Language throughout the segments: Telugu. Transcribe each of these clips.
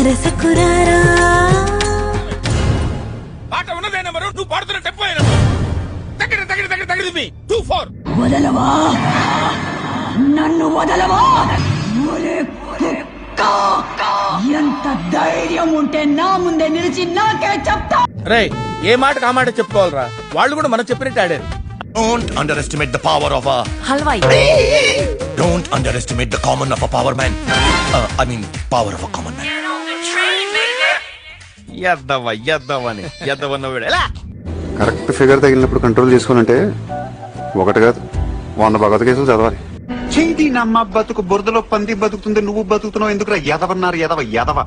సరసకురారా పాట ఉన్నదే నెంబరు నువ్వు పాడుతున్న టెంపో తగిడి 2-4 వదలవా నన్ను వదలవా ఎంత ధైర్యం ఉంటే నా ముందే నిలిచి నాకే చెప్తా రే ఏ మాట కా మాట చెప్పుకోవాలరా వాళ్ళు కూడా మనం చెప్పినట్టు ఆడారు Don't underestimate the power of a Halwai Don't underestimate the common of a power man. I mean, power of a common man. Correct figure తగిలినప్పుడు కంట్రోల్ చేసుకోవాలంటే ఒకటి కాదు 100 భగవత్ కేసులు చదవాలి. చేతి నమ్మ బతుకు బురదలో పంది బతుకుతుంది నువ్వు బతుకుతున్నావు ఎందుకురా ఎదవన్నారు ఎదవ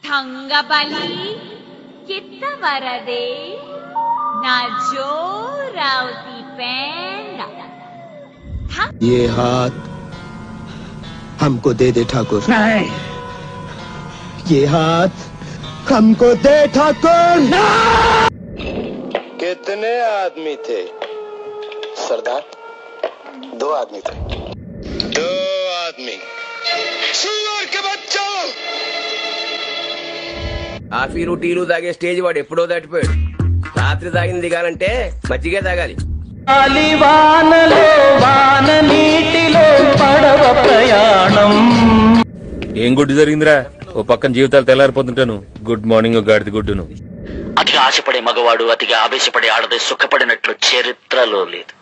తంగబలి కిత్తవరదే నా జోరావతి పేండ ये हाथ हमको दे दे ठाकुर ये हाथ हमको दे ठाकुर कितने आदमी थे सरदार 2 आदमी थे 2 आदमी सुअर के बच्चों కాఫీలు టీలు తాగే స్టేజ్ వాడు ఎప్పుడో దాటిపోయాడు రాత్రి తాగింది దిగాలంటే మజ్జిగే తాగాలి ఏం గుడ్డు జరిగిందిరా ఓ పక్కన జీవితాలు తెల్లారిపోతుంటాను గుడ్ మార్నింగ్ గాడిది గుడ్డును అతిగా ఆశపడే మగవాడు అతిగా ఆవేశపడే ఆడది సుఖపడినట్లు చరిత్రలో లేదు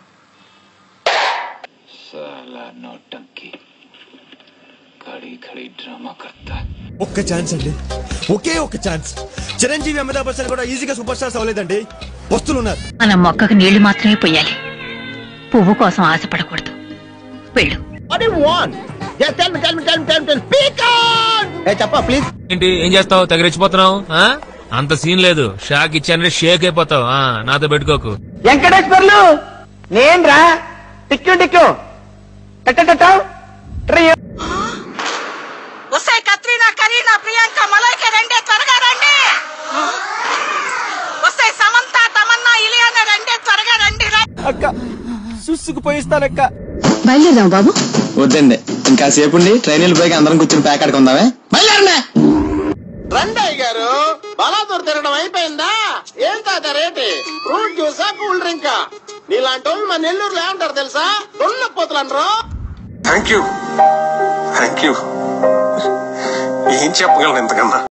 ఒక్క ఛాన్స్ అండి ఒకే ఒక్క ఛాన్స్ చిరంజీవి అమితాబ్ బచ్చన్ కూడా ఈజీగా సూపర్ స్టార్స్ అవ్వలేదండి వస్తున్నారు మన మొక్కకు నీళ్లు మాత్రమే పొయ్యాలి పువ్వు కోసం ఆశపడకూడదు వెళ్ళు చెప్పా ప్లీజ్ ఏంటి ఏం చేస్తావు తగిరెచ్చిపోతున్నావు అంత సీన్ లేదు షాక్ ఇచ్చానంటే షేక్ అయిపోతావు నాతో పెట్టుకోకు వెంకటేశ్వర్లు నేను రా టిక్కు వస్తాయి కత్రీనా కరీనా ప్రియాంక మలైక రండి త్వరగా రండి వస్తాయి సమంత తమన్నా ఇలియానా రండి త్వరగా రండి అక్క సుసుకుపోయిస్తానక్క బయలుదేరాం బాబు వద్దండి ఇంకా సేపు ఉండి ట్రైన్ వెళ్ళిపోయి అందరం కూర్చొని ప్యాక్ ఆడుకుందామే బయలుదేరండి రండి గారు బలాదూర్ తిరగడం అయిపోయిందా ఏం తాత రేటి ఫ్రూట్ జ్యూసా కూల్ డ్రింకా నీలాంటి వాళ్ళు మన నెల్లూరులో ఏమంటారు తెలుసా దొన్నపోతులు అనరు థ్యాంక్ యూ ఏం చెప్పగలను ఎంతకన్నా